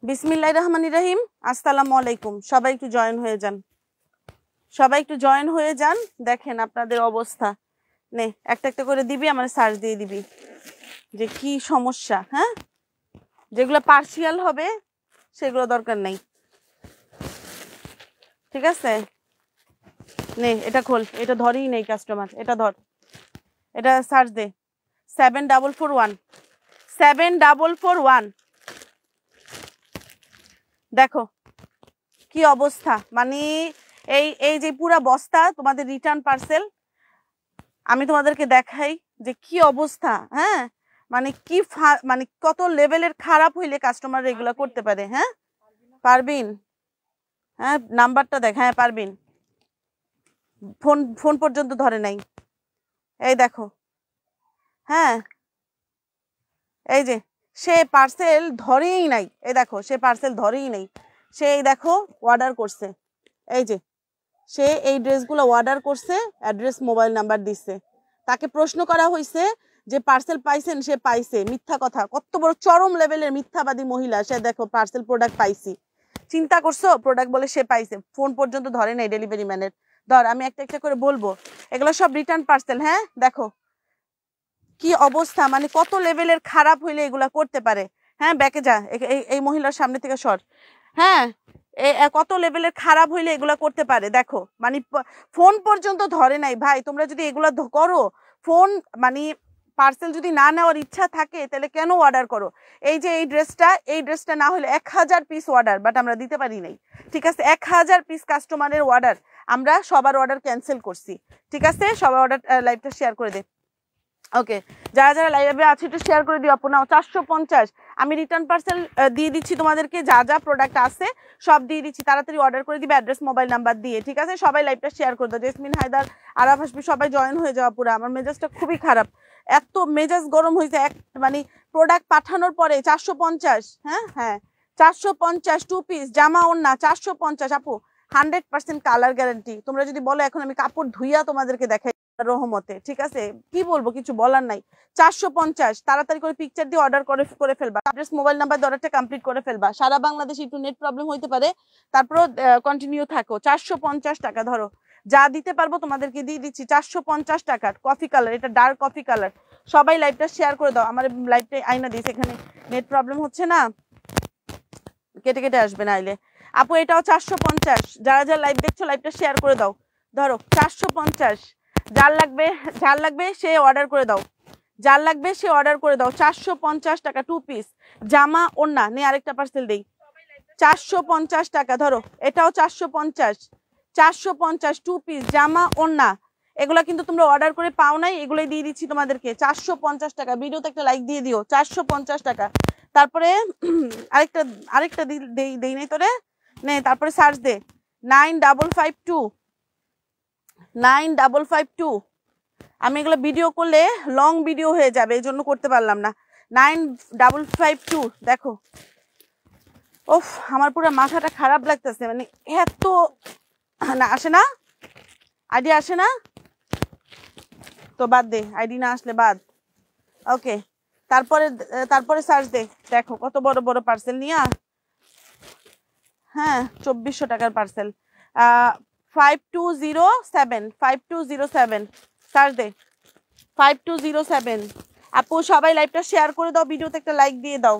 বিসমিল্লাহির রহমানির রহিম। আসসালামু আলাইকুম। সবাই একটু জয়েন হয়ে যান, সবাই একটু জয়েন হয়ে যান। দেখেন আপনাদের অবস্থা, নে একটা একটা করে দিবি, আমার সার্চ দিয়ে দিবি যে কি সমস্যা। হ্যাঁ, যেগুলো পার্সিয়াল হবে সেগুলো দরকার নেই, ঠিক আছে? নে এটা খোল, এটা ধরেই নেই কাস্টমার, এটা ধর, এটা সার্চ দে 7441 7441। দেখো কি অবস্থা, মানে এই এই যে পুরা বস্তা তোমাদের রিটার্ন পার্সেল। আমি তোমাদেরকে দেখাই যে কি অবস্থা। হ্যাঁ, মানে কি মানে কত লেভেলের খারাপ হইলে কাস্টমার এগুলো করতে পারে। হ্যাঁ পারবিন, হ্যাঁ নাম্বারটা দেখ। হ্যাঁ পারবিন, ফোন ফোন পর্যন্ত ধরে নাই। এই দেখো, হ্যাঁ এই যে সে পার্সেল ধরেই নাই। এই দেখো সে পার্সেল ধরেই নাই। সে এই দেখো অর্ডার করছে, এই যে সে এই ড্রেসগুলো অর্ডার করছে, অ্যাড্রেস মোবাইল নাম্বার দিচ্ছে। তাকে প্রশ্ন করা হয়েছে যে পার্সেল পাইছেন, সে পাইছে। মিথ্যা কথা, কত বড় চরম লেভেলের মিথ্যাবাদী মহিলা সে। দেখো পার্সেল প্রোডাক্ট পাইছি, চিন্তা করছো? প্রোডাক্ট বলে সে পাইছে, ফোন পর্যন্ত ধরে নাই ডেলিভারি ম্যানের। ধর আমি একটা একটা করে বলবো, এগুলো সব রিটার্ন পার্সেল। হ্যাঁ দেখো কি অবস্থা, মানে কত লেভেলের খারাপ হইলে এগুলা করতে পারে। হ্যাঁ ব্যাকে যা, এই মহিলার সামনে থেকে সর। হ্যাঁ কত লেভেলের খারাপ হইলে এগুলা করতে পারে। দেখো মানে ফোন পর্যন্ত ধরে নাই। ভাই তোমরা যদি এগুলা করো, ফোন মানে পার্সেল যদি না নেওয়ার ইচ্ছা থাকে তাহলে কেন অর্ডার করো? এই যে এই ড্রেসটা না হলে 1000 পিস অর্ডার, বাট আমরা দিতে পারি নাই। ঠিক আছে, 1000 পিস কাস্টমারের অর্ডার, আমরা সবার অর্ডার ক্যান্সেল করছি। ঠিক আছে, সবার অর্ডার লাইভটা শেয়ার করে দে। ওকে, যারা যারা লাইভে আছে একটু শেয়ার করে দিও আপু। নাও 450। আমি রিটার্ন পার্সেল দিয়ে দিচ্ছি তোমাদেরকে, যা যা প্রোডাক্ট আছে সব দিয়ে দিচ্ছি। তাড়াতাড়ি অর্ডার করে দিবে অ্যাড্রেস মোবাইল নাম্বার দিয়ে। ঠিক আছে, সবাই লাইভটা শেয়ার করে দাও। জেসমিন হায়দার, আরাফ হাসবি, সবাই জয়েন হয়ে যাওয়া। পুরো আমার মেজাজটা খুবই খারাপ, এত মেজাজ গরম হয়েছে। মানে প্রোডাক্ট পাঠানোর পরে 450। হ্যাঁ হ্যাঁ 450 টু পিস জামা ওড়না 450 আপু, 100% কালার গ্যারান্টি। তোমরা যদি বলো এখন আমি কাপড় ধুইয়া তোমাদেরকে দেখাই রহমতে, ঠিক আছে? কি বলবো, কিছু বলার নাই। 450, তাড়াতাড়ি করে পিকচার দিয়ে অর্ডার করে ফেলবা। অ্যাড্রেস মোবাইল নাম্বার অর্ডারটা কমপ্লিট করে ফেলবা। সারা বাংলাদেশে একটু নেট প্রবলেম হইতে পারে, তারপরও কন্টিনিউ থাকো। 450 টাকা ধরো, যা দিতে পারবো তোমাদেরকে দিয়ে দিচ্ছি। 450 টাকার কফি কালার, এটা ডার্ক কফি কালার। সবাই লাইভটা শেয়ার করে দাও। আমার লাইভটা আইনা দিস, এখানে নেট প্রবলেম হচ্ছে না, কেটে কেটে আসবে না আইলে। আপু এটাও 450। যারা যারা লাইভ দেখছো লাইভটা শেয়ার করে দাও। ধরো 450, যার লাগবে সে অর্ডার করে দাও, যার লাগবে সে অর্ডার করে দাও। 450 টাকা টু পিস জামা ওড়না। নে আরেকটা পার্সেল দেই, 450 টাকা ধরো, এটাও 450। 450 টু পিস জামা ওড়না। এগুলা কিন্তু তোমরা অর্ডার করে পাও নাই, এগুলোই দিয়ে দিচ্ছি তোমাদেরকে 450 টাকা। ভিডিওতে একটা লাইক দিয়ে দিও। 450 টাকা। তারপরে আরেকটা আরেকটা দেই নাই তোরে, নে তারপরে সার্চ দে 9552 9552। আমি এগুলো ভিডিও করলে লং ভিডিও হয়ে যাবে, এই জন্য করতে পারলাম না। 9552 দেখো। ওফ, আমার পুরো মাথাটা খারাপ লাগতেছে, মানে এত না আসে না, আইডিয়া আসে না তো বাদ দে, আইডি না আসলে বাদ। ওকে, তারপরে সার্চ দে। দেখো কত বড় বড় পার্সেল নিয়া। হ্যাঁ 2400 টাকার পার্সেল। 5207 সার্চ দে 5207। আপু সবাই লাইভটা শেয়ার করে দাও, ভিডিওতে একটা লাইক দিয়ে দাও।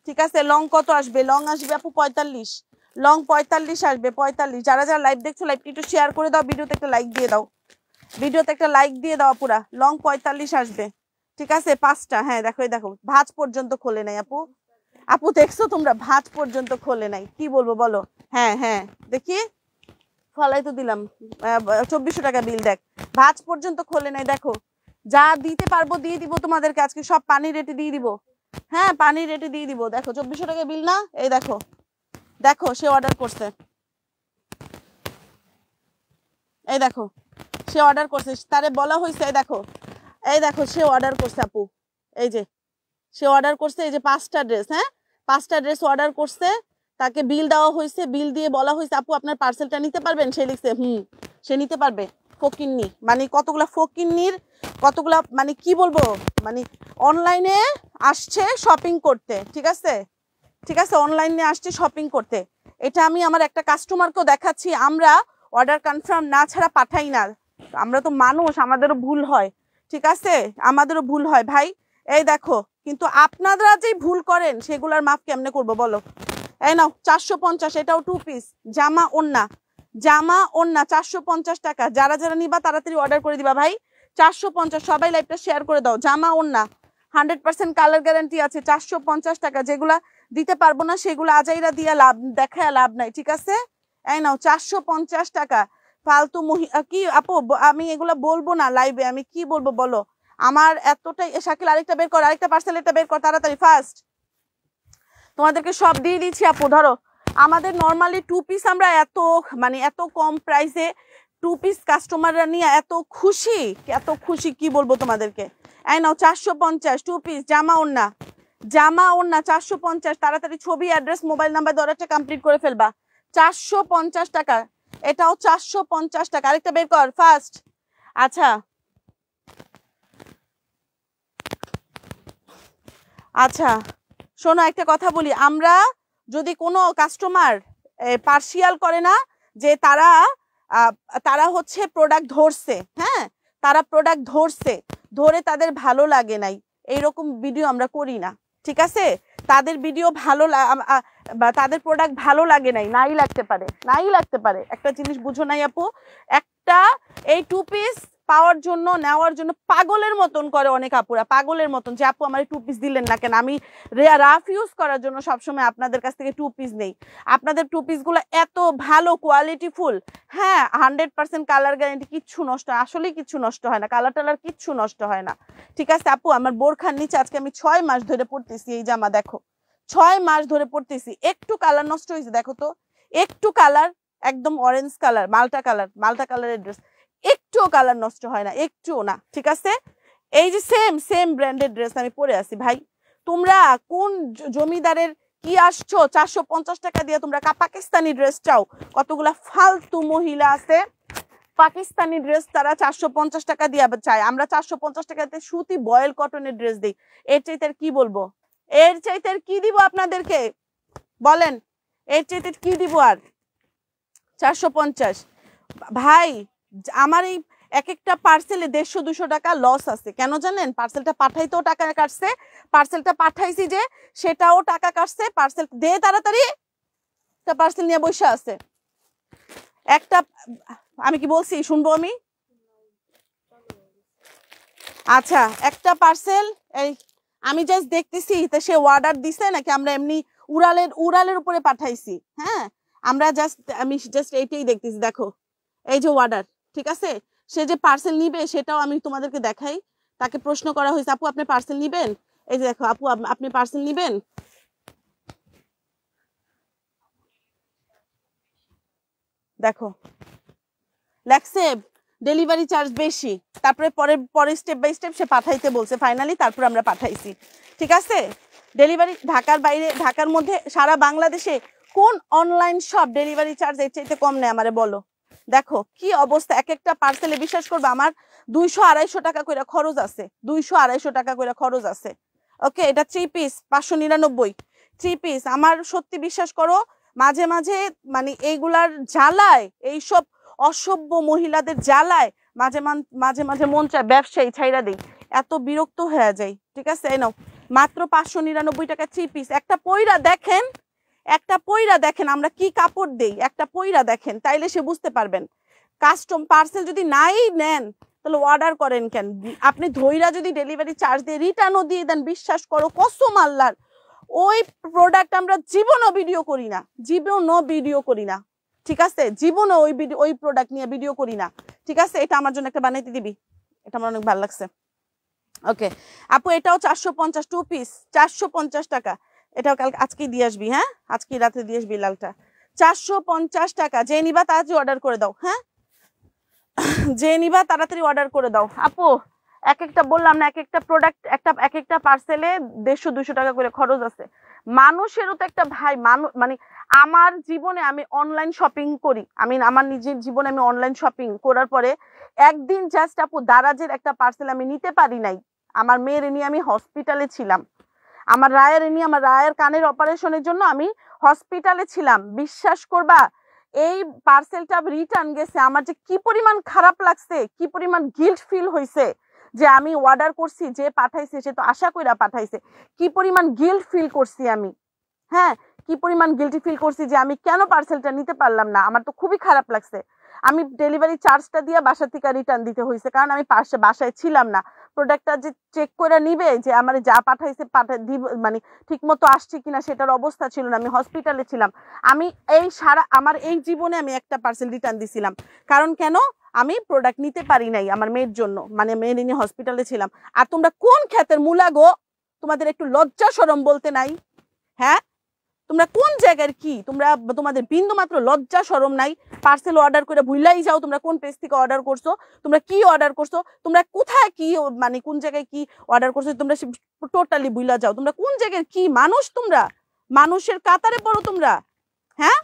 ঠিক আছে, লং কত আসবে? লং আসবে আপু 45, লং 45 আসবে, 45। যারা যারা লাইভ দেখছো লাইভটা একটু শেয়ার করে দাও, ভিডিওতে একটা লাইক দিয়ে দাও, ভিডিওতে একটা লাইক দিয়ে দাও পুরা। লং 45 আসবে, ঠিক আছে? 5টা। হ্যাঁ দেখো, এই দেখো ভাঁজ পর্যন্ত খোলে নাই আপু। আপু দেখছো তোমরা, ভাঁজ পর্যন্ত খোলে নাই, কি বলবো বলো? হ্যাঁ হ্যাঁ দেখি, ফলাই তো দিলাম 2400 টাকা বিল। দেখ ভাঁজ পর্যন্ত খোলে নাই। দেখো যা দিতে পারবো দিয়ে দিব তোমাদেরকে আজকে, সব পানি রেটে দিয়ে দিব। হ্যাঁ পানি রেটে দিয়ে দিব। দেখো 2400 টাকা বিল না, এই দেখো, দেখো সে অর্ডার করছে, এই দেখো সে অর্ডার করছে, তারে বলা হয়েছে। এই দেখো সে অর্ডার করছে আপু, এই যে সে অর্ডার করছে, এই যে 5টা ড্রেস। হ্যাঁ 5টা ড্রেস অর্ডার করছে, তাকে বিল দেওয়া হয়েছে, বিল দিয়ে বলা হয়েছে আপু আপনার পার্সেলটা নিতে পারবেন? সে লিখছে সে নিতে পারবে। ফকিন্নি, মানে কতগুলা ফকিন্নির, কতগুলা, মানে কি বলবো, মানে অনলাইনে আসছে শপিং করতে, ঠিক আছে? ঠিক আছে, অনলাইনে আসছে শপিং করতে। এটা আমি আমার একটা কাস্টমারকেও দেখাচ্ছি, আমরা অর্ডার কনফার্ম না ছাড়া পাঠাই না। আমরা তো মানুষ, আমাদেরও ভুল হয়, ঠিক আছে, আমাদেরও ভুল হয় ভাই। এই দেখো, কিন্তু আপনারা যেই ভুল করেন সেগুলোর মাপ কেমনে করবো বলো? এই নাও 450, এটাও 2 পিস জামা ওন্না, জামা ওন্না 450 টাকা। যারা যারা নিবা তাড়াতাড়ি অর্ডার করে দিবা ভাই। 450, সবাই লাইভটা শেয়ার করে দাও। জামা ওন্না 100% কালার গ্যারান্টি আছে, 450 টাকা। যেগুলা দিতে পারবো না সেগুলো আজাইরা দিয়া লাভ, দেখায় লাভ নাই, ঠিক আছে। এই নাও 450 টাকা। ফালতু কি আপু, আমি এগুলা বলবো না লাইভে, আমি কি বলবো বলো? আমার এতটাই। শাকিল আরেকটা বের কর, আরেকটা পার্সেল, এটা বের কর তাড়াতাড়ি ফাস্ট। তোমাদেরকে সব দিয়ে দিচ্ছি আপু। ধরো, আমাদের নর্মালি 2 পিস আমরা এত মানে এত কম প্রাইসে 2 পিস কাস্টমাররা নিয়ে এত খুশি, এত খুশি কি বলবো তোমাদেরকে। এই নাও 450 2 পিস জামা ওন্না, জামা ওন্না 450। তাড়াতাড়ি ছবি, অ্যাড্রেস, মোবাইল নাম্বার, অর্ডারটা কমপ্লিট করে ফেলবা। 450 টাকা, এটাও 450 টাকা। আরেকটা বের কর ফাস্ট। আচ্ছা আচ্ছা, শোনো একটা কথা বলি, আমরা যদি কোনো কাস্টমার পার্সিয়াল করে না যে তারা হচ্ছে প্রোডাক্ট ধরছে, হ্যাঁ, তারা প্রোডাক্ট ধরছে, ধরে তাদের ভালো লাগে নাই, এইরকম ভিডিও আমরা করি না, ঠিক আছে। তাদের ভিডিও ভালো বা তাদের প্রোডাক্ট ভালো লাগে নাই, নাই লাগতে পারে, নাই লাগতে পারে। একটা জিনিস বুঝো নাই আপু, একটা এই 2 পিস পাওয়ার জন্য, নেওয়ার জন্য পাগলের মতন করে অনেক আপুরা, পাগলের মতন যে আপু আমার 2 পিস দিলেন না কেন। আমি রাফ ইউজ করার জন্য সবসময় আপনাদের কাছ থেকে 2 পিস নেই। আপনাদের 2 পিসগুলো এত ভালো কোয়ালিটি ফুল, হ্যাঁ, 100% কালার গ্যারান্টি, কিচ্ছু নষ্ট, আসলেই কিচ্ছু নষ্ট হয় না, কালার টালার কিচ্ছু নষ্ট হয় না, ঠিক আছে আপু। আমার বোরখার নিচে আজকে আমি 6 মাস ধরে পড়তেছি এই জামা, দেখো 6 মাস ধরে পড়তেছি, একটু কালার নষ্ট হয়েছে দেখো তো, একটু কালার, একদম অরেঞ্জ কালার, মাল্টা কালারের ড্রেস, একটুও কালার নষ্ট হয় না, একটুও না, ঠিক আছে। এই যে সেম ব্র্যান্ডের ড্রেস আমি পরে আছি ভাই। তোমরা কোন জমিদারের কি আসছো 450 টাকা দিয়ে তোমরা পাকিস্তানি ড্রেস চাও? কতগুলা ফালতু মহিলা আছে পাকিস্তানি ড্রেস তারা 450 টাকা দিয়ে চায়, আমরা 450 টাকাতে সুতি বয়েল কটনের ড্রেস দিই। এর চাইতে কি বলবো, এর চাইতে কি দিব আপনাদেরকে বলেন, এর চাইতে কি দিব আর? 450 ভাই। আমার এই এক একটা পার্সেলে 150-200 টাকা লস আছে, কেন জানেন? পার্সেলটা পাঠাইতেও টাকা কাটছে, পার্সেলটা পাঠাইছি যে সেটাও টাকা কাটছে। পার্সেল দে তাড়াতাড়ি, একটা পার্সেল নিয়ে বসে আছে একটা। আমি কি বলছি শুনবো আমি? আচ্ছা, একটা পার্সেল এই আমি জাস্ট দেখতেছি তা সে অর্ডার দিছে নাকি আমরা এমনি উড়ালের উপরে পাঠাইছি। হ্যাঁ, আমি জাস্ট এইটাই দেখতেছি, দেখো এই যে অর্ডার, ঠিক আছে। সে যে পার্সেল নিবে সেটাও আমি তোমাদেরকে দেখাই। তাকে প্রশ্ন করা হয়েছে, আপু আপনি পার্সেল নিবেন? এই যে দেখো, আপু আপনি পার্সেল নিবেন? দেখো লেখছে ডেলিভারি চার্জ বেশি, তারপরে পরে স্টেপ বাই স্টেপ সে পাঠাইতে বলছে, ফাইনালি তারপর আমরা পাঠাইছি, ঠিক আছে। ডেলিভারি ঢাকার বাইরে, ঢাকার মধ্যে, সারা বাংলাদেশে কোন অনলাইন শপ ডেলিভারি চার্জ এর চাইতে কম নেয় আমারে বলো? দেখো কি অবস্থা, এক একটা পার্সেলে বিশ্বাস করবো আমার 200-250 টাকা করে খরচ আছে, 200-250 টাকা করে খরচ আছে। ওকে, এটা 3 পিস 599 3 পিস। আমার সত্যি বিশ্বাস করো, মাঝে মাঝে মানে এইগুলার জ্বালায়, এইসব অসভ্য মহিলাদের জ্বালায় মাঝে মাঝে মাঝে মন চায় ব্যবসায়ী ছাইরা দেই, এত বিরক্ত হয়ে যায়, ঠিক আছে। এই নাও মাত্র 599 টাকা 3 পিস। একটা পয়রা দেখেন, একটা পয়রা দেখেন আমরা কি কাপড় দেই, একটা পয়রা দেখেন, তাইলে সে বুঝতে পারবেন। কাস্টম পার্সেল যদি নাই নেন তাহলে অর্ডার করেন কেন? আপনি ধইরা যদি ডেলিভারি চার্জ দিয়ে রিটার্নও দিয়ে দেন, বিশ্বাস করো কসম আল্লাহর, ওই প্রোডাক্ট আমরা জীবনও ভিডিও করি না, জীবনও ভিডিও করি না, ঠিক আছে, জীবনও ওই প্রোডাক্ট নিয়ে ভিডিও করি না, ঠিক আছে। এটা আমার জন্য একটা বানাইতে দিবি, এটা আমার অনেক ভালো লাগছে। ওকে আপু, এটাও 450 2 পিস 450 টাকা। এটাও কালকে আজকেই দিয়ে আসবি, হ্যাঁ আজকে রাতে দিয়ে আসবি লালটা। 450 টাকা। যে নিবা তাড়াতাড়ি অর্ডার করে দাও, হ্যাঁ যে নিবা তাড়াতাড়ি অর্ডার করে দাও। আপু এক একটা বললাম না, এক একটা প্রোডাক্ট, এক একটা পার্সেলে 150-200 টাকা করে খরচ আছে। মানুষেরও তো একটা ভাই, মানে আমার জীবনে আমি অনলাইন শপিং করি, আমি আমার নিজের জীবনে আমি অনলাইন শপিং করার পরে একদিন জাস্ট আপু দারাজের একটা পার্সেল আমি নিতে পারি নাই, আমার মেয়ের নিয়ে আমি হসপিটালে ছিলাম, আমার রায়ের কানের অপারেশনের জন্য আমি হসপিটালে ছিলাম। বিশ্বাস করবা, এই পার্সেলটা রিটার্ন গেছে, আমার যে কি পরিমাণ খারাপ লাগছে, কি পরিমাণ গিল্ট ফিল হয়েছে যে আমি অর্ডার করছি, যে পাঠাইছে সে তো আশা কইরা পাঠাইছে, কি পরিমাণ গিল্ট ফিল করছি আমি। হ্যাঁ, কি পরিমাণ গিল্টি ফিল করছি যে আমি কেন পার্সেলটা নিতে পারলাম না। আমার তো খুবই খারাপ লাগছে। আমি ডেলিভারি চার্জটা দিয়ে বাসা থেকে রিটার্ন দিতে হয়েছে, কারণ আমি বাসায় ছিলাম না। প্রোডাক্টটা যে চেক করে নিবে যে আমার যা পাঠাইছে মানে ঠিক মতো আসছে কিনা সেটার অবস্থা ছিল না। আমি হসপিটালে ছিলাম। আমি আমার এই জীবনে আমি একটা পার্সেল রিটার্ন দিছিলাম। কারণ কেন? আমি প্রোডাক্ট নিতে পারি নাই আমার মেয়ের জন্য, মানে মেয়ের নিয়ে হসপিটালে ছিলাম। আর তোমরা কোন খ্যাতের মুলা গো? তোমাদের একটু লজ্জা শরম বলতে নাই? হ্যাঁ, তোমরা কোন জায়গার কি? তোমাদের বিন্দু মাত্র লজ্জা শরম নাই? পার্সেল অর্ডার করে ভুলাই যাও তোমরা কোন পেজ থেকে অর্ডার করছো, তোমরা কি অর্ডার করছো, তোমরা কোথায় কি মানে কোন জায়গায় কি অর্ডার করছো তোমরা টোটালি ভুলা যাও। তোমরা কোন জায়গার কি মানুষ? তোমরা মানুষের কাতারে পড়ো তোমরা। হ্যাঁ,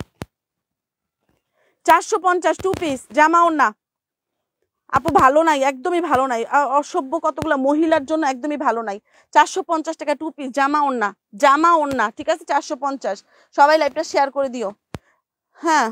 450 2 পিস জামা ওড়না আপু ভালো নাই, একদমই ভালো নাই। অসভ্য কতগুলো মহিলার জন্য একদমই ভালো নাই। 450 টাকা 2 পিস জামা ওড়না, ঠিক আছে? 450। সবাই লাইভটা শেয়ার করে দিও। হ্যাঁ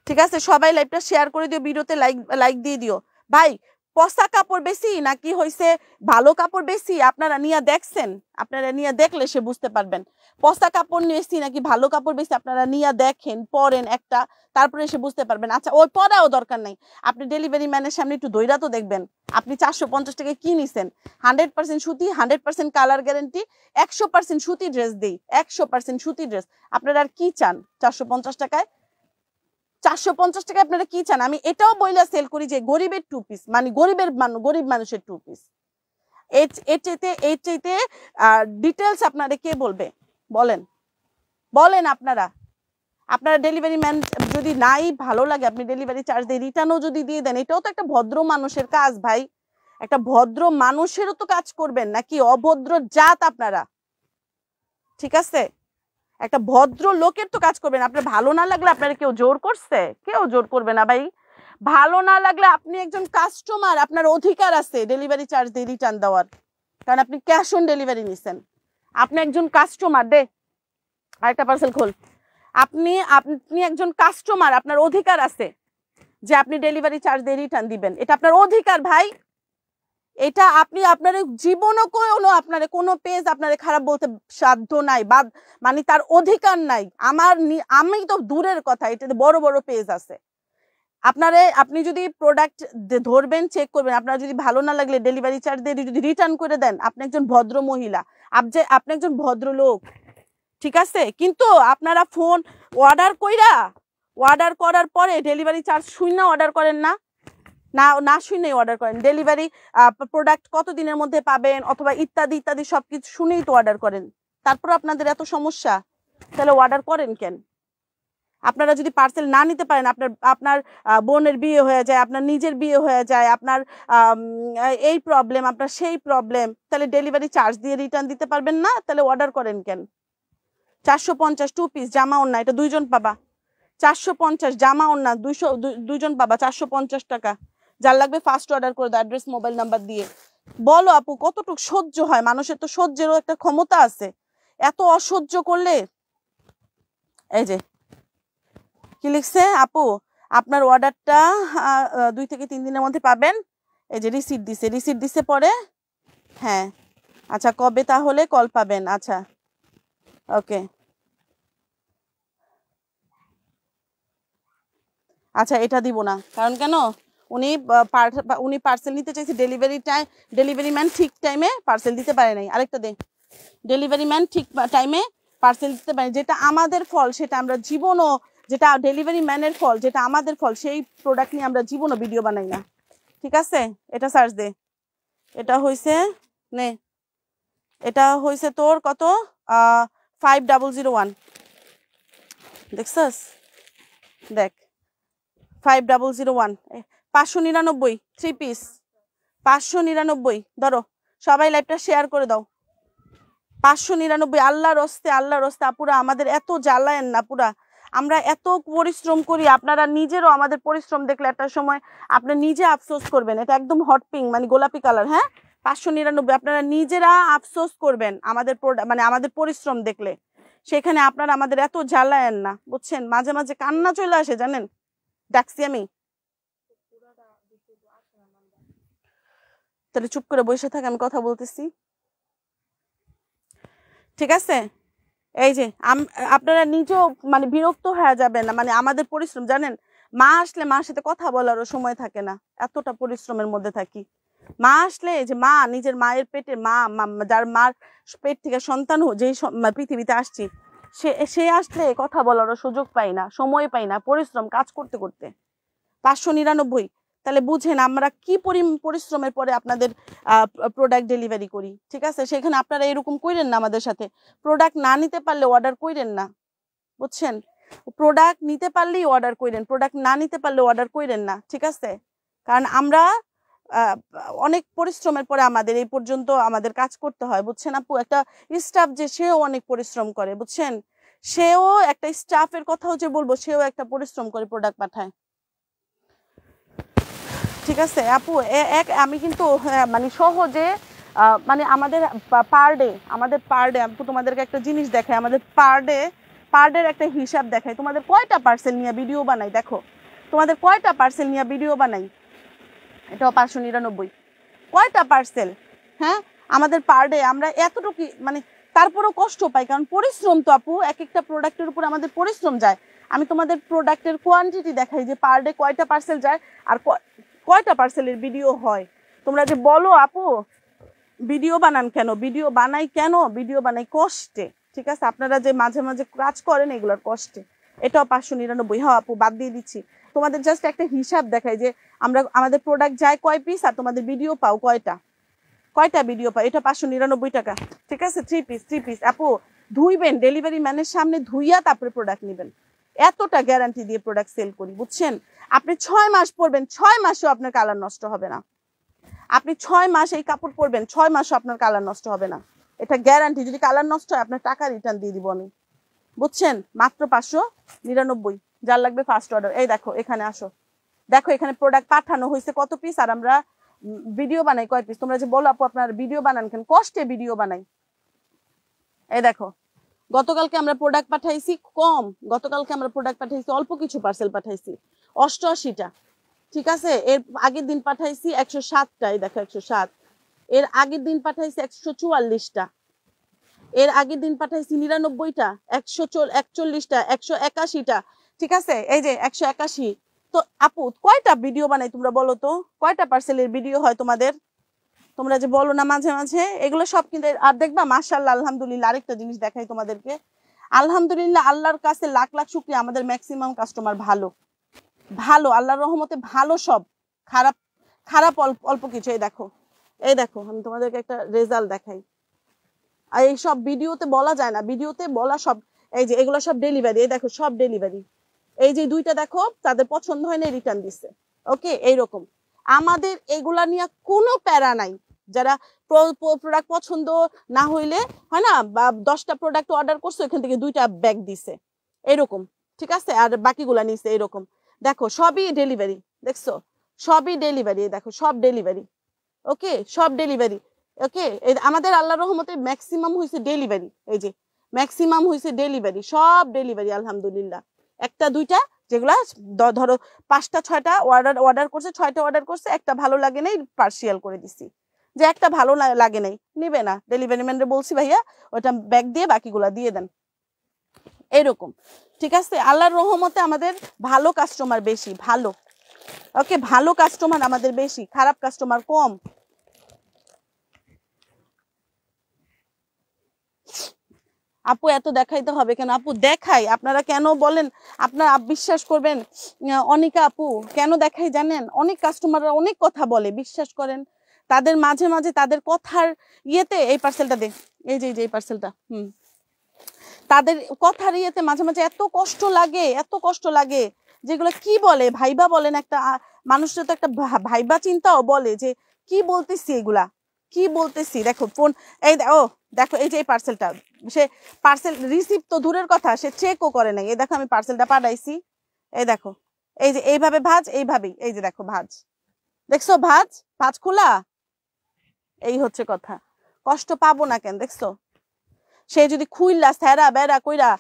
ঠিক আছে, সবাই লাইভটা শেয়ার করে দিও, ভিডিওতে লাইক দিয়ে দিও। ভাই, পচা কাপড় বেশি নাকি হইছে ভালো কাপড় বেশি? আপনারা নিয়ে দেখছেন? আপনারা নিয়ে দেখলে সে বুঝতে পারবেন পচা কাপড় বেশি নাকি ভালো কাপড় বেশি। আপনারা নিয়ে দেখেন, পরেন একটা, তারপরে সে বুঝতে পারবেন। আচ্ছা, ওই পরাও দরকার নাই, আপনি ডেলিভারি ম্যানের সামনে একটু দইরা তো দেখবেন। আপনি 450 টাকায় কি নিছেন? 100% সুতি, 100% কালার গ্যারেন্টি, 100% সুতি ড্রেস দেই, 100% সুতি ড্রেস। আপনারা আর কি চান 450 টাকায়? 450 টাকায় আপনারা কি চান? আমি এটাও বইলা সেল করি যে গরিবের 2 পিস, মানে গরিব মানুষের 2 পিস। এর চাইতে ডিটেলস আপনারা কে বলবে? বলেন আপনারা ডেলিভারি ম্যান যদি নাই ভালো লাগে, আপনি ডেলিভারি চার্জ দিয়ে রিটার্নও যদি দিয়ে দেন, এটাও তো একটা ভদ্র মানুষের কাজ ভাই। একটা ভদ্র মানুষেরও তো কাজ করবেন, নাকি অভদ্র জাত আপনারা? ঠিক আছে, একটা ভদ্র লোকের তো কাজ করবেন। আপনার ভালো না লাগলে আপনারা কেউ জোর করছে? কেউ জোর করবে না ভাই। ভালো না লাগলে আপনি একজন কাস্টমার, আপনার অধিকার আছে ডেলিভারি চার্জ দিয়ে রিটার্ন দেওয়ার, কারণ আপনি ক্যাশ অন ডেলিভারি নিছেন। আপনি একজন কাস্টমার। আরেকটা পার্সেল খোল। আপনি একজন কাস্টমার, আপনার অধিকার আছে যে আপনি ডেলিভারি চার্জ দিয়ে রিটার্ন দিবেন। এটা আপনার অধিকার ভাই। এটা আপনি আপনার জীবনও আপনার কোনো পেজ আপনার খারাপ বলতে সাধ্য নাই, বা মানে তার অধিকার নাই। আমি তো দূরের কথা, এটাতে বড় বড় পেজ আছে। আপনি যদি প্রোডাক্ট ধরবেন, চেক করবেন, আপনার যদি ভালো না লাগলে ডেলিভারি চার্জ দিয়ে যদি রিটার্ন করে দেন, আপনি একজন ভদ্র মহিলা, আপনি একজন ভদ্র লোক, ঠিক আছে? কিন্তু আপনারা ফোন অর্ডার করার পরে ডেলিভারি চার্জ শূন্য অর্ডার করেন না শুনেই অর্ডার করেন। ডেলিভারি প্রোডাক্ট কত দিনের মধ্যে পাবেন অথবা ইত্যাদি ইত্যাদি সবকিছু শুনেই তো অর্ডার করেন। তারপর আপনাদের এত সমস্যা, তাহলে অর্ডার করেন কেন? আপনারা যদি পার্সেল না নিতে পারেন, আপনার বোনের বিয়ে হয়ে যায়, আপনার নিজের বিয়ে হয়ে যায়, আপনার এই প্রবলেম, আপনার সেই প্রবলেম, তাহলে ডেলিভারি চার্জ দিয়ে রিটার্ন দিতে পারবেন না? তাহলে অর্ডার করেন কেন? 450 2 পিস জামা ওড়না, এটা 2 জন পাবা। 450 জামা ওড়না, 2 জন পাবা, 450 টাকা। যার লাগবে ফার্স্ট অর্ডার করে দাও, অ্যাড্রেস মোবাইল নাম্বার দিয়ে। বলো আপু, কতটুকু সহ্য হয়? মানুষের তো সহ্যেরও একটা ক্ষমতা আছে। এত অসহ্য করলে। এই যে কি লিখছে আপু, আপনার অর্ডারটা 2 থেকে 3 দিনের মধ্যে পাবেন। এই যে রিসিট দিছে পরে। হ্যাঁ আচ্ছা, কবে তাহলে কল পাবেন? আচ্ছা ওকে, আচ্ছা এটা দিব না, কারণ কেন? উনি পার্সেল নিতে চাইছে, ডেলিভারি ম্যান ঠিক টাইমে পার্সেল দিতে পারে নাই। আরেকটা দে, ডেলিভারি ম্যান ঠিক টাইমে পার্সেল দিতে পারে, যেটা আমাদের ফল, সেটা আমরা জীবনও, যেটা ডেলিভারি ম্যানের ফল, যেটা আমাদের ফল, সেই প্রোডাক্ট নিয়ে আমরা জীবনও ভিডিও বানাই না। ঠিক আছে, এটা সার্চ দে। এটা হয়েছে তোর কত? 5001। দেখছস? দেখ 5001, 599 3 পিস, 599। ধরো সবাই লাইভটা শেয়ার করে দাও। 599। আল্লাহর হস্তে আপুরা, আমাদের এত জ্বালায়েন না পুরা। আমরা এত পরিশ্রম করি, আপনারা নিজেরও আমাদের পরিশ্রম দেখলে একটা সময় আপনি নিজে আফসোস করবেন। এটা একদম হট পিঙ্ক, মানে গোলাপি কালার। হ্যাঁ, 599। আপনারা নিজেরা আফসোস করবেন আমাদের মানে আমাদের পরিশ্রম দেখলে। সেখানে আপনারা আমাদের এত জ্বালায়েন না, বুঝছেন? মাঝে মাঝে কান্না চলে আসে, জানেন। ডাকছি আমি, তাহলে চুপ করে বসে থাকে, আমি কথা বলতেছি, ঠিক আছে? এই যে আপনারা নিজেও মানে বিরক্ত হয়ে যাবেন না, মানে আমাদের পরিশ্রম, জানেন। মা আসলে মার সাথে কথা বলারও সময় থাকে না, এতটা পরিশ্রমের মধ্যে থাকি। মা আসলে, যে মা, নিজের মায়ের পেটে মা, যার মার পেট থেকে সন্তান যেই পৃথিবীতে আসছি, সে আসলে কথা বলারও সুযোগ পাই না, সময় পাই না, পরিশ্রম কাজ করতে করতে। 599। তাহলে বুঝেন আমরা কি পরিশ্রমের পরে আপনাদের প্রোডাক্ট ডেলিভারি করি, ঠিক আছে? সেখানে আপনারা এরকম কইরেন না আমাদের সাথে। প্রোডাক্ট না নিতে পারলে অর্ডার কইরেন না, বুঝছেন? প্রোডাক্ট নিতে পারলেই অর্ডার কইরেন, প্রোডাক্ট না নিতে পারলে অর্ডার কইরেন না, ঠিক আছে? কারণ আমরা অনেক পরিশ্রমের পরে আমাদের এই পর্যন্ত আমাদের কাজ করতে হয়, বুঝছেন আপু? একটা স্টাফ যে, সেও অনেক পরিশ্রম করে, বুঝছেন? সেও একটা স্টাফের কথাও যে বলবো, সেও একটা পরিশ্রম করে প্রোডাক্ট পাঠায়, ঠিক আছে আপু? আমি কিন্তু মানে সহজে মানে আমাদের পার ডে আপু তোমাদেরকে একটা জিনিস দেখাই, আমাদের পার ডে একটা হিসাব দেখাই। তোমাদের কয়টা পার্সেল নিয়ে ভিডিও বানাই, দেখো তোমাদের কয়টা পার্সেল নিয়ে ভিডিও বানাই। এটাও 599। কয়টা পার্সেল, হ্যাঁ? আমাদের পার ডে আমরা এতটুকু, মানে তারপরেও কষ্ট পাই, কারণ পরিশ্রম তো আপু, এক একটা প্রোডাক্টের উপর আমাদের পরিশ্রম যায়। আমি তোমাদের প্রোডাক্টের কোয়ান্টিটি দেখাই যে পার ডে কয়টা পার্সেল যায় আর কয়টা পার্সেলের ভিডিও হয়। তোমরা যে বলো আপু ভিডিও বানান কেন, ভিডিও বানাই কষ্টে, ঠিক আছে? আপনারা যে মাঝে মাঝে কাজ করেন এগুলোর কষ্টে। এটাও 599। হ্যাঁ আপু, বাদ দিয়ে দিচ্ছি। তোমাদের জাস্ট একটা হিসাব দেখাই যে আমাদের প্রোডাক্ট যায় কয় পিস আর তোমাদের ভিডিও পাও কয়টা ভিডিও পাও। এটা 599 টাকা, ঠিক আছে? 3 পিস আপু, ধুইবেন, ডেলিভারি ম্যানের সামনে ধুইয়া তারপরে প্রোডাক্ট নেবেন। এতটা গ্যারান্টি দিয়ে প্রোডাক্ট সেল করি, বুঝছেন? আপনি 6 মাস পরবেন, 6 মাসেও আপনার কালার নষ্ট হবে না। আপনি 6 মাস এই কাপড় পরবেন, 6 মাসও আপনার কালার নষ্ট হবে না, এটা গ্যারান্টি। যদি কালার নষ্ট হয় আপনার টাকা রিটার্ন দিয়ে দিব আমি, বুঝছেন? মাত্র 599। যার লাগবে ফার্স্ট অর্ডার। এই দেখো এখানে আসো, দেখো এখানে প্রোডাক্ট পাঠানো হয়েছে কত পিস আর আমরা ভিডিও বানাই কয় পিস। তোমরা যে বলো আপু আপনার ভিডিও বানান কেন, কষ্টে ভিডিও বানাই। এই দেখো গতকালকে আমরা প্রোডাক্ট পাঠাইছি কম, গতকালকে আমরা প্রোডাক্ট পাঠাইছি অল্প কিছু পার্সেল পাঠাইছি 88টা, ঠিক আছে? এর আগের দিন পাঠাইছি 107টা, এই দেখো 107। এর আগের দিন পাঠাইছি 144টা, এর আগের দিন পাঠাইছি 99টা, 141টা, 181টা, ঠিক আছে? এই যে 181। তো আপু কয়টা ভিডিও বানাই তোমরা বলো তো, কয়টা পার্সেলের ভিডিও হয় তোমাদের? তোমরা যে বলো না মাঝে মাঝে, এগুলো সব কিন্তু। আর দেখবা মাশাআল্লাহ আলহামদুলিল্লাহ, আরেকটা জিনিস দেখাই তোমাদেরকে। আলহামদুলিল্লাহ, আল্লাহর কাছে লাখ লাখ শুকরিয়া, আমাদের ম্যাক্সিমাম কাস্টমার ভালো, আল্লাহর রহমতে ভালো। সব খারাপ খারাপ অল্প কিছু। এই দেখো আমি তোমাদেরকে একটা রেজাল্ট দেখাই। আর এই সব ভিডিওতে বলা যায় না, ভিডিওতে বলা সব। এই যে এগুলো সব ডেলিভারি, এই দেখো সব ডেলিভারি। এই যে দুইটা দেখো, তাদের পছন্দ হয় না, রিটার্ন দিচ্ছে। ওকে, এইরকম আমাদের এগুলা নিয়ে কোনো প্যারা নাই। যারা প্রোডাক্ট পছন্দ না হইলে হয় না, বা 10টা প্রোডাক্ট অর্ডার করছো, এখান থেকে 2টা ব্যাগ দিছে, এরকম, ঠিক আছে? আর বাকিগুলা নিছে এরকম। দেখো সবই ডেলিভারি, দেখছো সবই ডেলিভারি, দেখো সব ডেলিভারি। ওকে, সব ডেলিভারি। ওকে, আমাদের আল্লাহর রহমতে ম্যাক্সিমাম হইছে ডেলিভারি। এই যে ম্যাক্সিমাম হইছে ডেলিভারি, সব ডেলিভারি আলহামদুলিল্লাহ। একটা দুইটা যেগুলা ধরো 5টা 6টা অর্ডার করছে, 6টা অর্ডার করছে, একটা ভালো লাগে নাই, পার্সিয়াল করে দিছি। যে একটা ভালো লাগে নাই, নিবে না, ডেলিভারি ম্যানরে বলছি ভাইয়া ওটা ব্যাগ দিয়ে বাকিগুলা দিয়ে দেন, এরকম, ঠিক আছে? আল্লাহর রহমতে আমাদের ভালো কাস্টমার বেশি, ভালো। ওকে, ভালো কাস্টমার আমাদের বেশি, খারাপ কাস্টমার কম। আপু এত দেখাইতে হবে কেন? আপু দেখাই, আপনারা কেন বলেন, আপনারা বিশ্বাস করবেন অনিকা আপু কেন দেখাই জানেন? অনেক কাস্টমাররা অনেক কথা বলে, বিশ্বাস করেন। তাদের মাঝে মাঝে তাদের কথার ইয়েতে, এই পার্সেলটা দে, এই যে এই পার্সেলটা, তাদের কথার ইয়েতে মাঝে মাঝে এত কষ্ট লাগে, যেগুলো কি বলে ভাইবা বলেন, একটা মানুষের তো একটা ভাইবা চিন্তাও বলে যে কি বলতেছি, এগুলা কি বলতেছি। দেখো ফোন, এই দেখো এই যে এই পার্সেলটা, সে পার্সেল রিসিভ তো দূরের কথা, সে চেকও করে নাই। এই দেখো আমি পার্সেলটা পাঠাইছি, এই দেখো, এই যে এইভাবে ভাঁজ, এইভাবেই, এই যে দেখো ভাঁজ, দেখছো ভাঁজ খোলা, এই হচ্ছে কথা। কষ্ট পাবো না কেন দেখছো? সে যদি খুইলা স্যারা বেড়া কইরা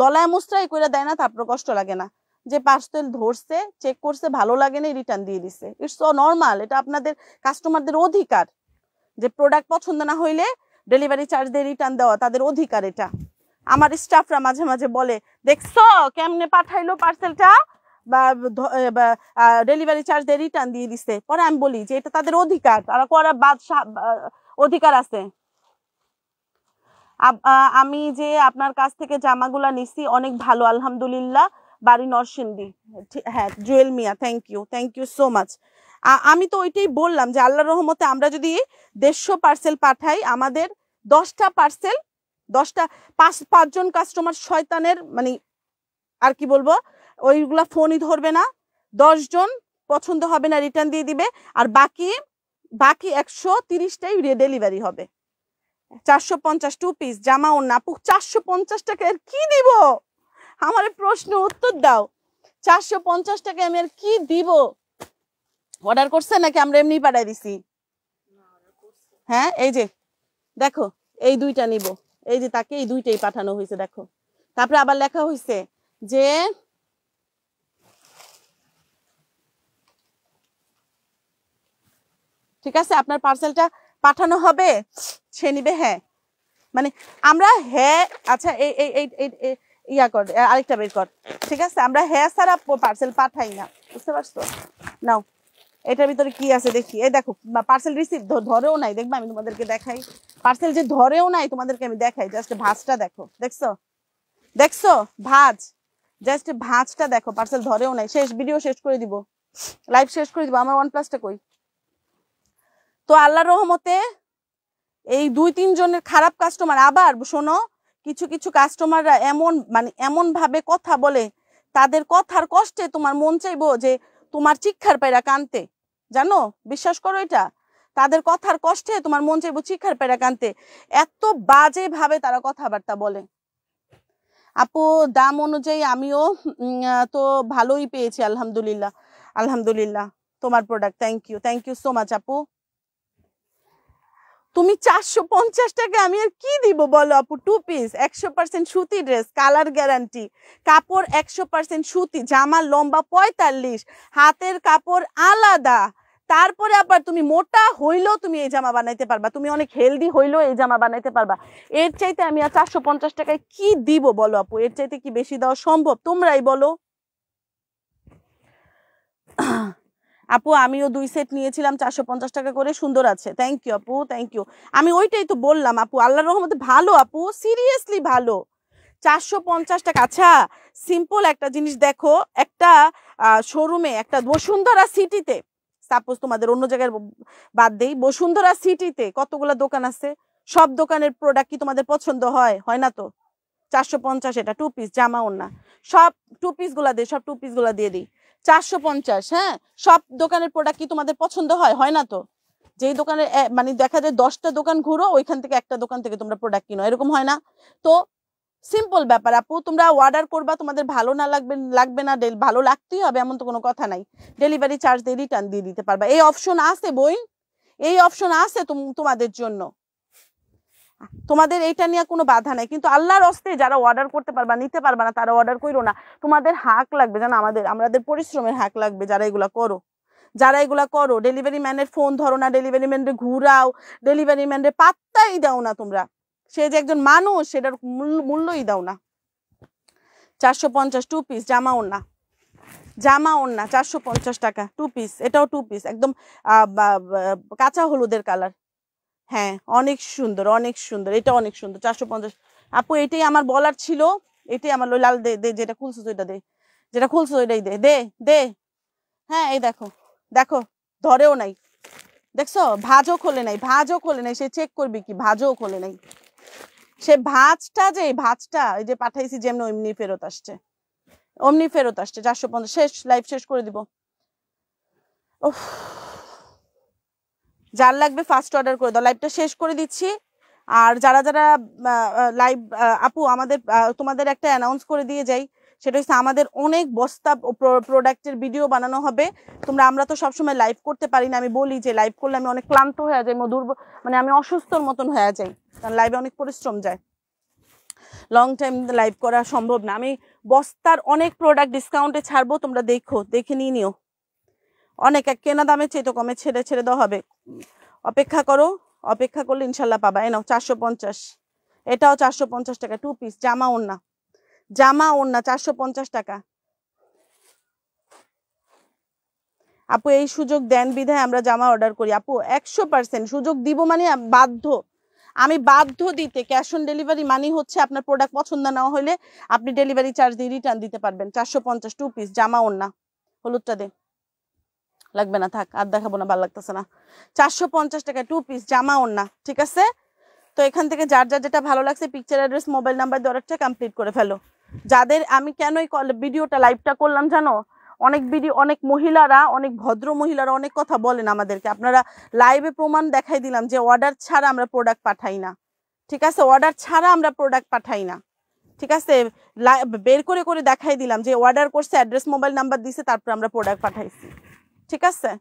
দলায় মুস্ত্রাই কইরা দেয় না, তারপর কষ্ট লাগে না। যে পার্সেল ধরছে, চেক করছে, ভালো লাগে না, রিটার্ন দিয়ে দিছে। It's so normal. এটা আপনাদের কাস্টমারদের অধিকার, যে প্রোডাক্ট পছন্দ না হইলে ডেলিভারি চার্জ দিয়ে রিটার্ন দেওয়া তাদের অধিকার। এটা আমার স্টাফরা মাঝে মাঝে বলে, দেখছো কেমনে পাঠাইলো পার্সেলটা, বা ডেলিভারি চার্জ দিয়ে রিটার্ন দিয়ে দিছে। পরে আমি বলি যে এটা তাদের অধিকার, তারা করার অধিকার আছে। আমি যে আপনার কাছ থেকে জামাগুলা নিছি অনেক ভালো আলহামদুলিল্লাহ, বাড়ি নরসিংদী। হ্যাঁ জুয়েল মিয়া, থ্যাংক ইউ সো মাচ। আমি তো ওইটাই বললাম যে আল্লাহর রহমতে আমরা যদি 150 পার্সেল পাঠাই, আমাদের 10টা পার্সেল, 10টা 5জন কাস্টমার শয়তানের, মানে আর কি বলবো, ওইগুলা ফোনই ধরবে না, 10 জন পছন্দ হবে না, রিটার্ন দিয়ে দিবে, আর বাকি 130টাই ডেলিভারি হবে। 450 2 পিস জামা ওড়না। আপু 450 টাকায় কি দিব? আমার প্রশ্ন উত্তর দাও। 450 টাকায় আমি আর কি দিব? অর্ডার করছে নাকি আমরা এমনি পাঠাই দিছি? হ্যাঁ এই যে দেখো, এই দুইটা নিব, এই যে তাকে এই দুইটাই পাঠানো হয়েছে দেখো। তারপরে আবার লেখা হয়েছে যে ঠিক আছে আপনার পার্সেলটা পাঠানো হবে, সে নিবে। হ্যাঁ মানে আমরা হ্যাঁ আচ্ছা ইয়া কর, আরেকটা বের কর। ঠিক আছে, আমরা হ্যাঁ ছাড়া পার্সেল পাঠাই না, বুঝতে পারছো? নাও এটার ভিতরে কি আছে দেখি। এই দেখো পার্সেল রিসিভ ধরেও নাই, দেখবা আমি তোমাদেরকে দেখাই। পার্সেল যে ধরেও নাই তোমাদেরকে আমি দেখাই, জাস্ট ভাঁজটা দেখো। দেখছো ভাঁজ, জাস্ট ভাঁজটা দেখো, পার্সেল ধরেও নাই। শেষ, ভিডিও শেষ করে দিব, লাইভ শেষ করে দিব। আমার OnePlus-টা কই? তো আল্লাহর রহমতে এই 2-3 জনের খারাপ কাস্টমার। আবার শোনো, কিছু কাস্টমাররা এমন ভাবে কথা বলে, তাদের কথার কষ্টে তোমার মন চাইবো যে তোমার চিৎকার পায়রা কানতে। জানো, বিশ্বাস করো এটা, তাদের কথার কষ্টে তোমার মন চাইবো চিৎকার পায়রা কানতে, এত বাজে ভাবে তারা কথাবার্তা বলে। আপু দাম অনুযায়ী আমিও তো ভালোই পেয়েছি আলহামদুলিল্লাহ তোমার product. Thank you so much আপু। তুমি 450 টাকা আমি আর কি দিব বলো আপু? 2 পিস 100% সুতি ড্রেস, কালার গ্যারান্টি, কাপড় 100% সুতি, জামা লম্বা 45, হাতের কাপড় আলাদা। তারপরে আবার তুমি মোটা হইলেও তুমি এই জামা বানাইতে পারবা, তুমি অনেক হেলদি হইলেও এই জামা বানাইতে পারবা। এর চাইতে আমি আর 450 টাকায় কি দিব বলো আপু? এর চাইতে কি বেশি দেওয়া সম্ভব? তোমরাই বলো। আপু আমিও 2 সেট নিয়েছিলাম 450 টাকা করে, সুন্দর আছে। থ্যাংক ইউ আপু, থ্যাংক ইউ। আমি ওইটাই তো বললাম আপু, আল্লাহর রহমতে ভালো আপু, সিরিয়াসলি ভালো। 450 টাকা। আচ্ছা সিম্পল একটা জিনিস দেখো, একটা শোরুমে, একটা বসুন্ধরা সিটিতে, সাপোজ তোমাদের অন্য জায়গায় বাদ দেই, বসুন্ধরা সিটিতে কতগুলো দোকান আছে, সব দোকানের প্রোডাক্ট কি তোমাদের পছন্দ হয়? হয় না তো। 450 এটা 2 পিস জামা ওড়না, সব 2 পিস গুলা দিয়ে, সব 2 পিস গুলা দিয়ে দিই 450। হ্যাঁ, সব দোকানের প্রোডাক্ট কি তোমাদের পছন্দ হয়? হয় না তো। যেই দোকানে মানে দেখা যায় 10টা দোকান ঘুরো, ওইখান থেকে একটা দোকান থেকে তোমরা প্রোডাক্ট কিনো, এরকম হয় না তো। সিম্পল ব্যাপার আপু, তোমরা অর্ডার করবা, তোমাদের ভালো না লাগবে না, ভালো লাগতেই হবে এমন তো কোনো কথা নাই। ডেলিভারি চার্জ দিয়ে রিটার্ন দিয়ে দিতে পারবা, এই অপশন আছে বই, এই অপশন আছে তোমাদের জন্য। তোমাদের এইটা নিয়ে কোনো বাধা নাই। কিন্তু আল্লাহর হস্তে যারা অর্ডার করতে পারবা, নিতে পারবা না, তারা অর্ডার করো না। তোমাদের হাক লাগবে, জানো, আমাদের পরিশ্রমের হাক লাগবে। যারা এগুলা করো ডেলিভারি ম্যানের ফোন ধরো না, ডেলিভারি ম্যানরে ঘুরাও, ডেলিভারি ম্যানরে পাত্তাই দাও না তোমরা, সে যে একজন মানুষ সেটার মূল্যই দাও না। 450 2 পিস জামা ওড়না 450 টাকা 2 পিস, এটাও 2 পিস, একদম কাঁচা হলুদের কালার। হ্যাঁ অনেক সুন্দর, এটা অনেক সুন্দর। 450 আপু, এটাই আমার বলার ছিল, এটাই আমার। লাল দে, যেটা খুলছো ওইটা দে, যেটা খুলছো ওইটাই দে। হ্যাঁ এই দেখো ধরেও নাই, দেখছো, ভাঁজও খোলে নাই, সে চেক করবি কি, ভাঁজও খোলে নাই। সে ভাঁজটা এই যে পাঠাইছি যেমন অমনি ফেরত আসছে 450। শেষ, লাইভ শেষ করে দিব। যার লাগবে ফার্স্ট অর্ডার করে দাও, লাইভটা শেষ করে দিচ্ছি। আর যারা লাইভ আপু আমাদের তোমাদের একটা অ্যানাউন্স করে দিয়ে যাই, সেটা হচ্ছে আমাদের অনেক বস্তা প্রোডাক্টের ভিডিও বানানো হবে। আমরা তো সবসময় লাইভ করতে পারি না। আমি বলি যে লাইভ করলে আমি অনেক ক্লান্ত হয়ে যাই, মানে আমি অসুস্থর মতন হয়ে যাই, কারণ লাইভে অনেক পরিশ্রম যায়, লং টাইম লাইভ করা সম্ভব না। আমি বস্তার অনেক প্রোডাক্ট ডিসকাউন্টে ছাড়বো, তোমরা দেখে নিও। অনেক কেনা দামে চেয়ে তো কমে ছেড়ে দেওয়া হবে। অপেক্ষা করলে ইনশাল্লাহ পাবা। নাও 450, এটাও 450 টাকা, 2 পিস জামা ওড়না 450 টাকা। আপু এই সুযোগ দেন বিধায় আমরা জামা অর্ডার করি। আপু 100% সুযোগ দিব, মানে আমি বাধ্য দিতে। ক্যাশ অন ডেলিভারি মানি হচ্ছে আপনার প্রোডাক্ট পছন্দ না হলে আপনি ডেলিভারি চার্জ দিয়ে রিটার্ন দিতে পারবেন। 450 2 পিস জামা ওড়না। হলুদটা দে, লাগবে না, থাক, আর দেখাবো না, ভালো লাগতেছে না। 450 টাকা 2 পিস জামা ওড়না, ঠিক আছে? তো এখান থেকে যার যেটা ভালো লাগছে পিকচার, অ্যাড্রেস, মোবাইল নাম্বার দিয়ে অর্ডারটা কমপ্লিট করে ফেলো। যাদের আমি কেন এই ভিডিওটা লাইভটা করলাম জানো, অনেক মহিলারা, অনেক ভদ্র মহিলারা অনেক কথা বলেন আমাদেরকে। আপনারা লাইভে প্রমাণ দেখাই দিলাম যে অর্ডার ছাড়া আমরা প্রোডাক্ট পাঠাই না, ঠিক আছে? অর্ডার ছাড়া আমরা প্রোডাক্ট পাঠাই না, ঠিক আছে? বের করে দেখাই দিলাম যে অর্ডার করছে, অ্যাড্রেস, মোবাইল নাম্বার দিছে, তারপর আমরা প্রোডাক্ট পাঠাইছি, ঠিক আছে?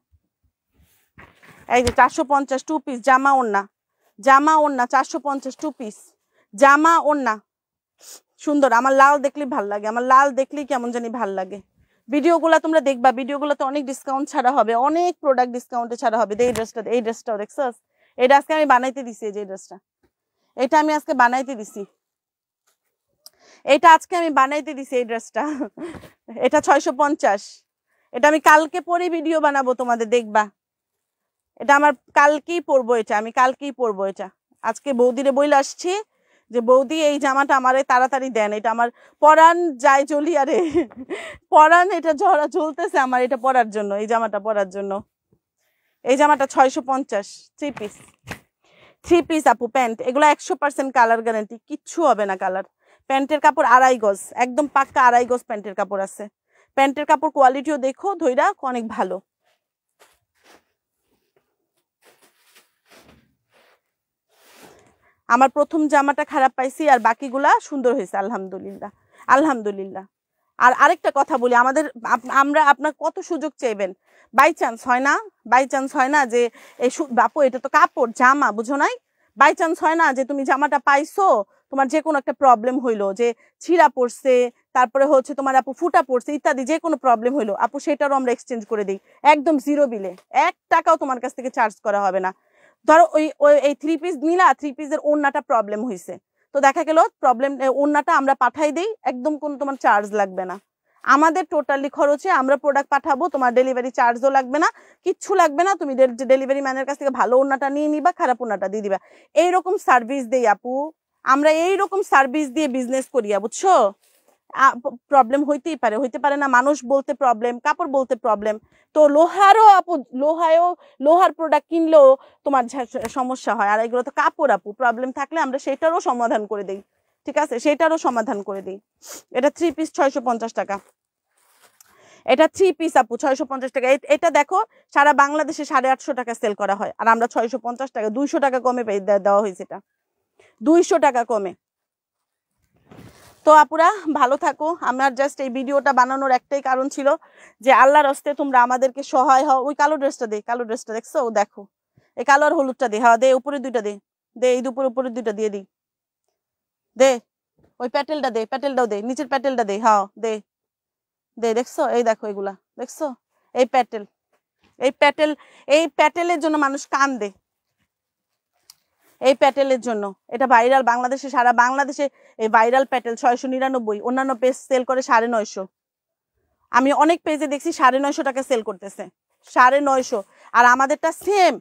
এই যে 450 2 পিস জামা ওড়না 450 2 পিস জামা ওড়না, সুন্দর। আমার লাল দেখলেই ভাল লাগে, আমার লাল দেখলেই কেমন জানি ভাল লাগে। ভিডিওগুলো তোমরা দেখবা, ভিডিওগুলোতে অনেক ডিসকাউন্ট ছাড়া হবে, অনেক প্রোডাক্ট ডিসকাউন্টে ছাড়া হবে। এই ড্রেসটাও দেখছস? এটা আজকে আমি বানাইতে দিছি, এই যে ড্রেসটা, এটা আমি আজকে বানাইতে দিছি, এই ড্রেসটা। এটা 650। এটা আমি কালকে পরে ভিডিও বানাবো, তোমাদের দেখবা। এটা আমার কালকেই পরবো, আমি কালকেই পরবো এটা। আজকে বৌদিরে বইলে আসছি যে বৌদি এই জামাটা আমারে তাড়াতাড়ি দেন, এটা আমার পরান যায় জ্বলিয়ারে, পরান এটা ঝরা জ্বলতেছে আমার এটা পরার জন্য, এই জামাটা পরার জন্য। এই জামাটা 650 থ্রি পিস আপু। প্যান্ট এগুলো 100% কালার গ্যারান্টি, কিচ্ছু হবে না কালার। প্যান্টের কাপড় 2.5 গজ, একদম পাক্কা 2.5 গজ প্যান্টের কাপড় আছে। প্যান্টের কাপড় কোয়ালিটিও দেখো, ধইরা অনেক ভালো। আমার প্রথম জামাটা খারাপ পাইছি, আর বাকিগুলা সুন্দর হয়েছে, আলহামদুলিল্লাহ। আর আরেকটা কথা বলি, আমরা আপনার কত সুযোগ চাইবেন, বাই চান্স হয় না যে এই বাপু এটা তো কাপড়, জামা, বুঝো নাই? বাই চান্স হয় না যে তুমি জামাটা পাইছো, তোমার যে কোনো একটা প্রবলেম হইলো, যে ছিঁড়া পড়ছে, তারপরে হচ্ছে তোমার আপু ফুটা পড়ছে, ইত্যাদি যে কোনো প্রবলেম হইলো, আপু সেটারও আমরা এক্সচেঞ্জ করে দিই, একদম 0 বিলে, 1 টাকাও তোমার কাছ থেকে চার্জ করা হবে না। ধরো এই 3 পিস নিলা, 3 পিসের ওড়নাটা প্রবলেম হয়েছে, তো দেখা গেল ওড়নাটা আমরা পাঠাই দেই, একদম কোনো তোমার চার্জ লাগবে না। আমাদের টোটালি খরচে আমরা প্রোডাক্ট পাঠাবো, তোমার ডেলিভারি চার্জও লাগবে না, কিচ্ছু লাগবে না। তুমি ডেলিভারি ম্যানের কাছ থেকে ভালো ওড়নাটা নিয়ে নিবা, খারাপ ওড়নাটা দিয়ে দিবা। এইরকম সার্ভিস দেই আপু, আমরা এইরকম সার্ভিস দিয়ে বিজনেস করিয়া, বুঝছো? প্রবলেম হইতে পারে না, মানুষ বলতে প্রবলেম, কাপড় বলতে প্রবলেম, তো লোহার প্রোডাক্ট কিনলেও তোমার সমস্যা হয়, আর এগুলো তো কাপড় আপু, প্রবলেম থাকলে আমরা সেটারও সমাধান করে দিই, ঠিক আছে? সেটারও সমাধান করে দিই। এটা 3 পিস 650 টাকা, এটা 3 পিস আপু 650 টাকা। এটা দেখো সারা বাংলাদেশে 850 টাকা সেল করা হয়, আর আমরা 650 টাকা, 200 টাকা কমে দেওয়া হয়েছে, এটা 200 টাকা কমে। তো আপুরা ভালো থাকো। আমার জাস্ট এই ভিডিওটা বানানোর একটাই কারণ ছিল যে আল্লাহর হস্তে তোমরা আমাদেরকে সহায় হও। ওই কালো ড্রেসটা দেখছো? ও দেখো, এই কালো আর হলুদটা দে, হ্যাঁ দে, উপরে দুইটা দে, এই উপরে দুইটা দিয়ে দিই, দে। ওই প্যাটেলটাও দে, নিচের প্যাটেলটা দে, হ্যাঁ দে, দেখছো? এই দেখো, এগুলা দেখছো? এই প্যাটেলের জন্য মানুষ কান্দে, এই প্যাটেলের জন্য। এটা ভাইরাল, বাংলাদেশে, সারা বাংলাদেশে এই ভাইরাল প্যাটেল 699, অন্যান্য পেজ সেল করে 950। আমি অনেক পেজে দেখছি 950 টাকা সেল করতেছে, 950। আর আমাদেরটা সেম,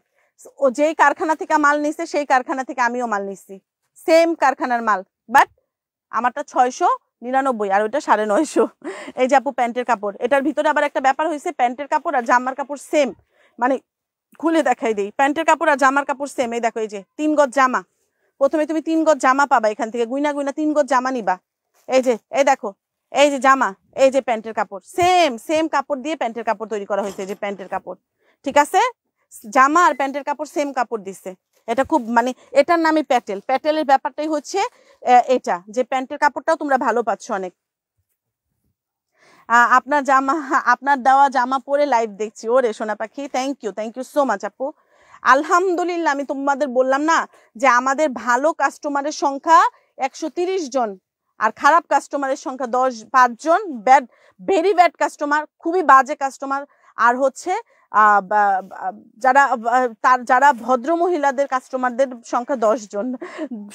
ও যেই কারখানা থেকে মাল নিচ্ছে সেই কারখানা থেকে আমিও মাল নিচ্ছি, সেম কারখানার মাল, বাট আমারটা 699 আর ওইটা 950। এই যে আপু প্যান্টের কাপড়, এটার ভিতরে আবার একটা ব্যাপার হয়েছে, প্যান্টের কাপড় আর জামার কাপড় সেম, মানে খুলে দেখাই দিই, প্যান্টের কাপড় আর জামার কাপড় সেম। এই দেখো, এই যে 3 গজ জামা, প্রথমে তুমি 3 গজ জামা পাবা, এখান থেকে গুইনা 3 গজ জামা নিবা। এই যে, এই দেখো, এই যে জামা, এই যে প্যান্টের কাপড়, সেম কাপড় দিয়ে প্যান্টের কাপড় তৈরি করা হয়েছে, যে প্যান্টের কাপড়, ঠিক আছে? জামা আর প্যান্টের কাপড় সেম কাপড় দিচ্ছে। এটা খুব, মানে এটার নামে প্যাটেলের ব্যাপারটাই হচ্ছে এটা, যে প্যান্টের কাপড়টাও তোমরা ভালো পাচ্ছ অনেক। আপনার জামা, আপনার দেওয়া জামা পরে লাইভ দেখছি। ওরে সোনা পাখি, থ্যাংক ইউ সো মাচ আপু। আলহামদুলিল্লাহ, আমি তোমাদের বললাম না যে আমাদের ভালো কাস্টমারের সংখ্যা 130 জন আর খারাপ কাস্টমারের সংখ্যা 5 জন। ব্যাড, ভেরি ব্যাড কাস্টমার, খুবই বাজে কাস্টমার। আর হচ্ছে যারা ভদ্র মহিলাদের কাস্টমারদের সংখ্যা 10 জন।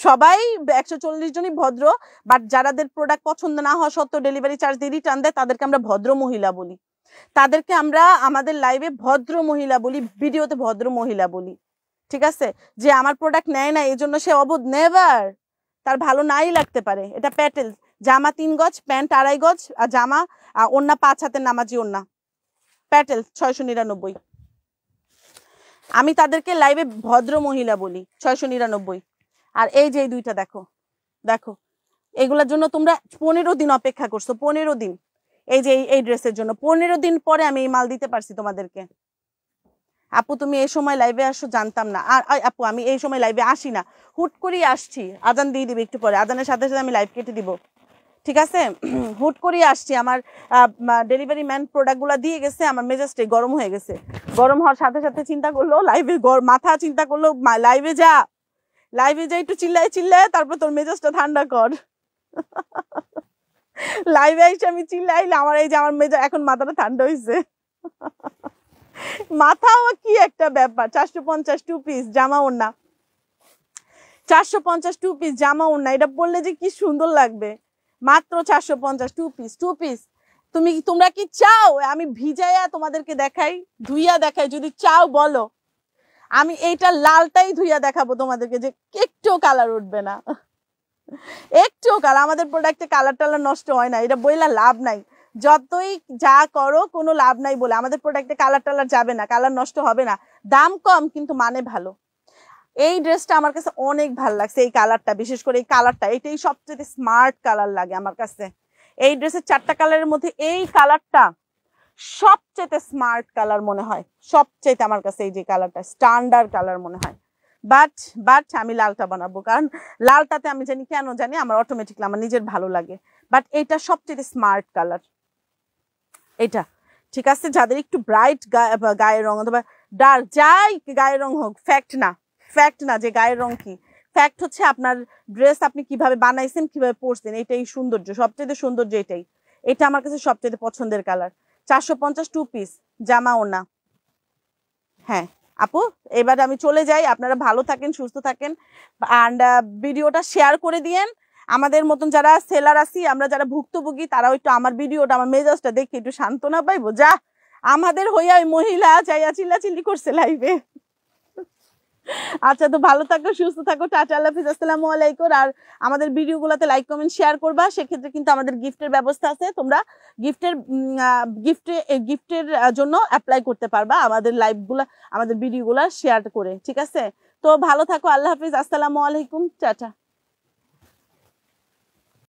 সবাই 140 জনই ভদ্র, বাট যারাদের প্রোডাক্ট পছন্দ না হওয়া সত্ত্বেও ডেলিভারি চার্জ দিয়ে রিটার্ন দেয় তাদেরকে আমরা ভদ্র মহিলা বলি। তাদেরকে আমরা আমাদের লাইভে ভদ্র মহিলা বলি, ভিডিওতে ভদ্র মহিলা বলি। ঠিক আছে, যে আমার প্রোডাক্ট নেয় না এই জন্য সে অবুধ, নেভার। তার ভালো নাই লাগতে পারে। এটা প্যাটেল, জামা 3 গজ, প্যান্ট 2.5 গজ, আর জামা ওন্না 5 হাতের নামাজি ওন্না, প্যাটেল 699। আমি তাদেরকে লাইভে ভদ্র মহিলা বলি, 699। আর এই যে এই দুইটা দেখো, দেখো এগুলোর জন্য তোমরা 15 দিন অপেক্ষা করছো, 15 দিন। এই যে এই ড্রেসের জন্য 15 দিন পরে আমি এই মাল দিতে পারছি তোমাদেরকে। আপু তুমি এই সময় লাইভে আসো, জানতাম না। আর আপু আমি এই সময় লাইভে আসি না, হুট করেই আসছি। আজান দিয়ে দিবে একটু পরে, আজানের সাথে সাথে আমি লাইভ কেটে দিব। ঠিক আছে, হুট করেই আসছি। আমার ডেলিভারি ম্যান প্রোডাক্টগুলো দিয়ে গেছে, আমার মেজাজটাই গরম হয়ে গেছে। গরম হওয়ার সাথে সাথে চিন্তা করলো লাইভে, মাথা চিন্তা করলো লাইভে যা, একটু চিল্লায় তারপর তোর মেজাজটা ঠান্ডা কর। লাইভে এসে আমি চিল্লাইলে আমার এই যে আমার মেজাজ এখন মাথাটা ঠান্ডা হয়েছে। মাথাও কি একটা ব্যাপার। 450 2 পিস জামা ওড়না, 450 2 পিস জামা ওড়না, এটা বললে যে কি সুন্দর লাগবে। মাত্র 450 2 পিস। তোমরা কি চাও আমি ভিজাইয়া তোমাদেরকে দেখাই, ধুইয়া দেখাই? যদি চাও বলো, আমি এইটা লালটাই ধুইয়া দেখাবো তোমাদেরকে, যে একটুও কালার উঠবে না, একটুও কালার। আমাদের প্রোডাক্টে কালার টালার নষ্ট হয় না, এটা বইলা লাভ নাই। যতই যা করো কোনো লাভ নাই বলে, আমাদের প্রোডাক্টে কালার টালার যাবে না, কালার নষ্ট হবে না। দাম কম কিন্তু মানে ভালো। এই ড্রেসটা আমার কাছে অনেক ভালো লাগছে, এই কালারটা, বিশেষ করে এই কালারটা, এটাই সবচেয়ে স্মার্ট কালার লাগে আমার কাছে। এই ড্রেসের 4টা কালারের মধ্যে এই কালারটা সবচেয়ে স্মার্ট কালার মনে হয়, সবচেয়ে আমার কাছে এই যে কালারটা স্ট্যান্ডার্ড কালার মনে হয়। বাট আমি লালটা বানাবো, কারণ লালটাতে আমি জানি কেন জানি আমার অটোমেটিকলি আমার নিজের ভালো লাগে। বাট এটা সবচেয়ে স্মার্ট কালার এটা। ঠিক আছে, যাদের একটু ব্রাইট গায়ের রং অথবা ডার্ক, যাই গায়ের রং হোক, ফ্যাক্ট না যে গায়ের রং কি, ফ্যাক্ট হচ্ছে আপনার ড্রেস আপনি কিভাবে বানাইছেন, কিভাবে পরছেন, এটাই সৌন্দর্য, সবচেয়ে সৌন্দর্য এটাই। এটা আমার কাছে সবচেয়ে পছন্দের কালার। 450 2 পিস জামা ওড়না। হ্যাঁ আপু, এবার আমি চলে যাই। আপনারা ভালো থাকেন, সুস্থ থাকেন, অ্যান্ড ভিডিওটা শেয়ার করে দিয়েন। আমাদের মতন যারা সেলার আছি, আমরা যারা ভুক্তভোগী, তারাও একটু আমার ভিডিওটা, আমার মেজাজটা দেখে একটু সান্ত্বনা পাইবো। যা আমাদের হইয়া ওই মহিলা চাইয়া চিল্লাচিল্লি করছে লাইভে। আচ্ছা, তো ভালো থাকো, সুস্থ থাকো, টাটা, আল্লাহ হাফেজ, আসসালামু আলাইকুম। আর আমাদের ভিডিওগুলোতে লাইক কমেন্ট শেয়ার করবা, সেক্ষেত্রে কিন্তু আমাদের গিফটের ব্যবস্থা আছে। তোমরা গিফটের জন্য অ্যাপ্লাই করতে পারবা আমাদের লাইভগুলো, আমাদের ভিডিওগুলো শেয়ার করে। ঠিক আছে, তো ভালো থাকো, আল্লাহ হাফেজ, আসসালামু আলাইকুম, টাটা।